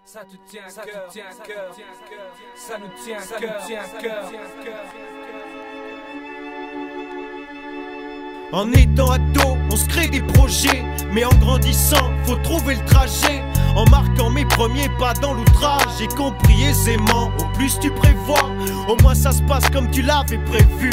Ça te tient à cœur, ça nous tient à cœur. En étant ado, on se crée des projets, mais en grandissant, faut trouver le trajet. En marquant mes premiers pas dans l'outrage, j'ai compris aisément, au plus tu prévois, au moins ça se passe comme tu l'avais prévu.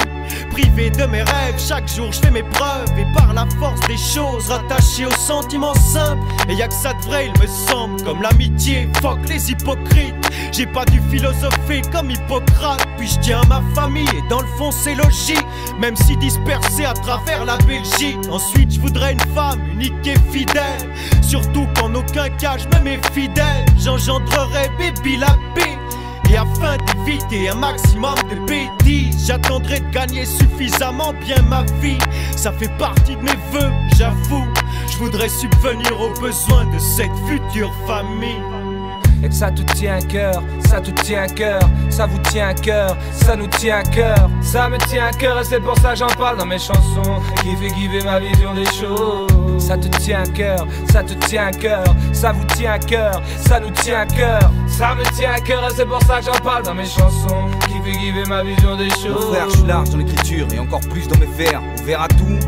Privé de mes rêves, chaque jour je fais mes preuves, et par la force des choses, rattaché aux sentiments simples. Et y'a que ça de vrai, il me semble, comme l'amitié, fuck les hypocrites. J'ai pas dû philosopher comme Hippocrate, puis je tiens à ma famille, et dans le fond c'est logique, même si dispersé à travers la Belgique. Ensuite je voudrais une femme unique et fidèle, surtout qu'en aucun cas je me mets fidèle. J'engendrerai baby la paix, et afin d'éviter un maximum de bêtises, j'attendrai de gagner suffisamment bien ma vie. Ça fait partie de mes vœux, j'avoue. Je voudrais subvenir aux besoins de cette future famille. Et que ça te tient à cœur, ça te tient à cœur, ça vous tient à cœur, ça nous tient à cœur. Ça me tient à cœur et c'est pour ça que j'en parle dans mes chansons, qui fait guider ma vision des choses. Ça te tient à cœur, ça te tient à cœur, ça vous tient à cœur, ça nous tient à cœur. Ça me tient à cœur et c'est pour ça que j'en parle dans mes chansons, qui fait guider ma vision des choses. Mon frère, je suis large dans l'écriture et encore plus dans mes vers, ouvert à tout.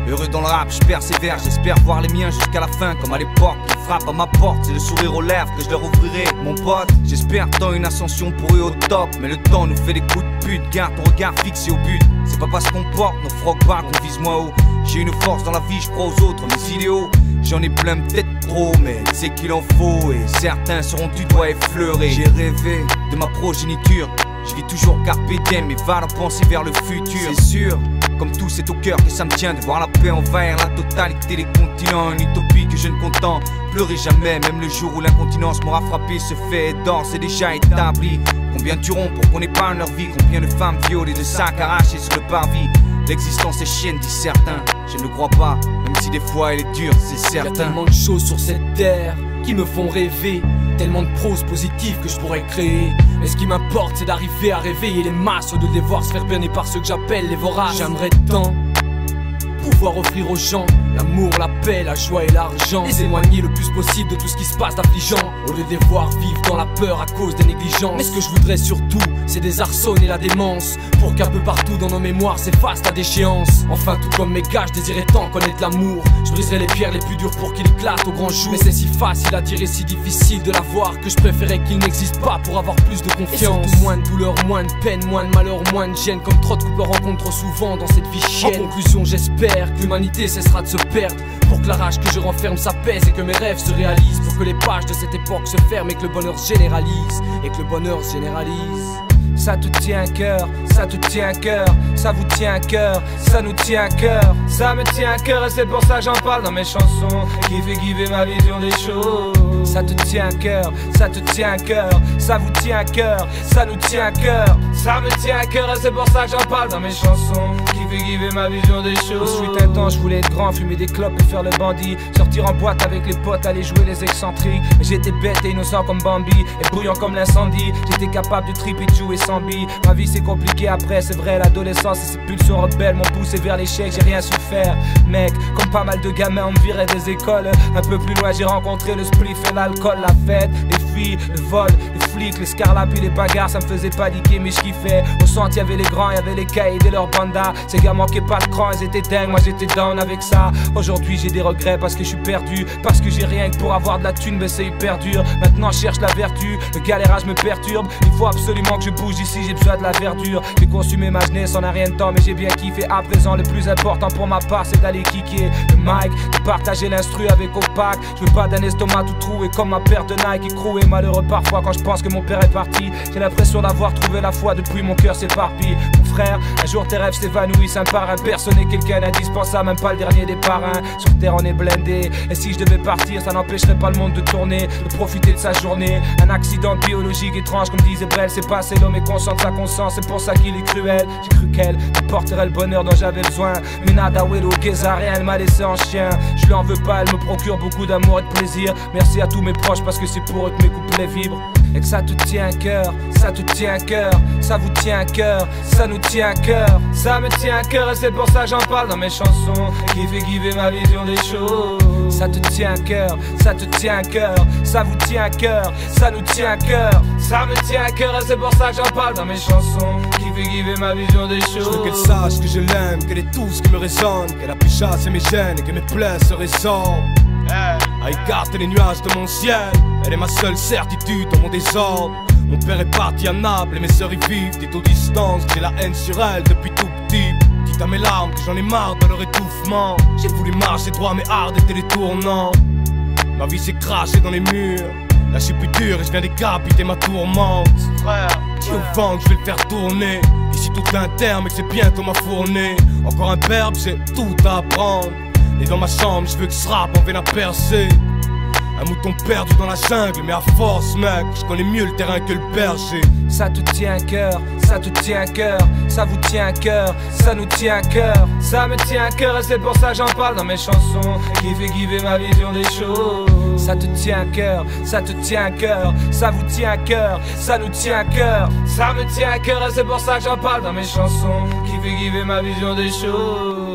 Heureux dans le rap, je persévère, j'espère voir les miens jusqu'à la fin. Comme à l'époque, qui frappe à ma porte, c'est le sourire aux lèvres que je leur ouvrirai. Mon pote, j'espère tant une ascension pour eux au top. Mais le temps nous fait des coups de pute, garde ton regard fixé au but. C'est pas parce qu'on porte nos frocs bas qu'on vise moins haut. J'ai une force dans la vie, je crois aux autres, mes idéaux. J'en ai plein, peut-être trop, mais c'est qu'il en faut. Et certains seront du doigt effleurés. J'ai rêvé de ma progéniture, je vis toujours carpe diem, mais va la penser vers le futur. C'est sûr, comme tout c'est au cœur que ça me tient de voir la paix envahir la totalité des continents. Une utopie que je ne contemplerai jamais, même le jour où l'incontinence m'aura frappé. Ce fait d'or, c'est déjà établi. Combien tueront pour qu'on épargne leur vie? Combien de femmes violées, de sacs arrachés sur le parvis? L'existence est chienne, disent certains. Je ne le crois pas, même si des fois elle est dure, c'est certain. Y'a tellement de choses sur cette terre qui me font rêver, tellement de prose positive que je pourrais créer. Mais ce qui m'importe c'est d'arriver à réveiller les masses, au lieu de les voir se faire berner par ceux que j'appelle les voraces. J'aimerais tant pouvoir offrir aux gens l'amour, la paix, la joie et l'argent, les éloigner le plus possible de tout ce qui se passe d'affligeant, au lieu de les voir vivre dans la peur à cause des négligences. Mais ce que je voudrais surtout, c'est désarçonner la démence, pour qu'un peu partout dans nos mémoires s'efface la déchéance. Enfin tout comme mes gars, je désirais tant connaître l'amour. Je briserais les pierres les plus dures pour qu'il éclate au grand jour. Mais c'est si facile à dire et si difficile de l'avoir, que je préférais qu'il n'existe pas pour avoir plus de confiance. Et surtout moins de douleur, moins de peine, moins de malheur, moins de gêne, comme trop de couples rencontrent trop souvent dans cette vie chienne. En conclusion, j'espère que l'humanité cessera de se perdre, pour que la rage que je renferme s'apaise et que mes rêves se réalisent, pour que les pages de cette époque se ferment et que le bonheur se généralise, et que le bonheur se généralise. Ça te tient à cœur, ça te tient à cœur, ça vous tient à cœur, ça nous tient à cœur. Ça me tient à cœur et c'est pour ça que j'en parle dans mes chansons, qui fait guider ma vision des choses. Ça te tient à cœur, ça te tient à cœur, ça vous tient à cœur, ça nous tient à cœur. Ça me tient à cœur et c'est pour ça que j'en parle dans mes chansons, qui fait guider ma vision des choses. Ensuite un temps je voulais être grand, fumer des clopes et faire le bandit, sortir en boîte avec les potes, aller jouer les excentriques. Mais j'étais bête et innocent comme Bambi, et bruyant comme l'incendie. J'étais capable de triper, de jouer sans billes. Ma vie c'est compliqué après, c'est vrai, l'adolescence et ses pulsions rebelles m'ont poussé vers l'échec, j'ai rien su faire. Mec, comme pas mal de gamins on me virait des écoles. Un peu plus loin j'ai rencontré le spliff et l'alcool, la fête, les filles, le vol, les flics, les scarlats puis les bagarres. Ça me faisait paniquer mais je kiffais. Au centre y'avait les grands, y'avait les caïds et leurs bandas. Ces gars manquaient pas de cran, ils étaient dingues, moi j'étais down avec ça. Aujourd'hui j'ai des regrets parce que je suis perdu, parce que j'ai rien que pour avoir de la thune, mais c'est hyper dur. Maintenant je cherche la vertu, le galérage me perturbe. Il faut absolument que je bouge ici, j'ai besoin de la verdure. J'ai consumé ma jeunesse en un rien de temps, mais j'ai bien kiffé. À présent le plus important pour ma part c'est d'aller kicker le mic, de partager l'instru avec Opac. Je veux pas d'un estomac tout troué comme ma paire de Nike écrouée. Malheureux parfois quand je pense que mon père est parti, j'ai l'impression d'avoir trouvé la foi, depuis mon cœur s'éparpille. Mon frère, un jour tes rêves s'évanouissent un par un. Personne n'est quelqu'un d'indispensable, même pas le dernier des parrains. Sur terre on est blindé, et si je devais partir ça n'empêcherait pas le monde de tourner, de profiter de sa journée. Un accident biologique étrange comme disait Brel, c'est passé, l'homme est conscient de sa conscience, c'est pour ça qu'il est cruel. J'ai cru qu'elle apporterait le bonheur dont j'avais besoin, mais nada wello Geza, rien, elle m'a laissé en chien. Je lui en veux pas, elle me procure beaucoup d'amour et de plaisir. Merci à tous mes proches parce que c'est pour eux que mes couplets vibrent. Et que ça te tient à cœur, ça te tient à cœur, ça vous tient à cœur, ça nous tient à cœur, ça me tient à cœur et c'est pour ça que j'en parle dans mes chansons. Kiffer ma vision des choses. Ça te tient à cœur, ça te tient à cœur, ça vous tient à cœur, ça nous tient à cœur. Ça me tient à cœur et c'est pour ça que j'en parle dans mes chansons. Kiffer ma vision des choses. Je veux qu'elle sache que je l'aime, qu'elle est tout ce qui me résonne, qu'elle a pu chasser mes gènes et que mes plaies se résorbent. À écarter les nuages de mon ciel, elle est ma seule certitude dans mon désordre. Mon père est parti à Naples et mes sœurs y vivent. Dit aux distances, j'ai la haine sur elle depuis tout petit. Dites à mes larmes que j'en ai marre de leur étouffement. J'ai voulu marcher droit mais hard était les tournants. Ma vie s'est crachée dans les murs. Là je suis plus dur et je viens décapiter ma tourmente. Dis au vent que je vais le faire tourner. Ici tout est un terme et que c'est bientôt ma fournée. Encore un verbe, j'ai tout à apprendre. Et dans ma chambre, je veux que ce rap en vienne à percer. Un mouton perdu dans la jungle, mais à force mec, je connais mieux le terrain que le berger. Ça te tient à cœur, ça te tient à cœur, ça vous tient à cœur, ça nous tient à cœur. Ça me tient à cœur et c'est pour ça que j'en parle dans mes chansons. Kiffer ma vision des choses. Ça te tient à cœur, ça te tient à cœur, ça vous tient à cœur, ça nous tient à cœur. Ça me tient à cœur et c'est pour ça que j'en parle dans mes chansons. Kiffer ma vision des choses.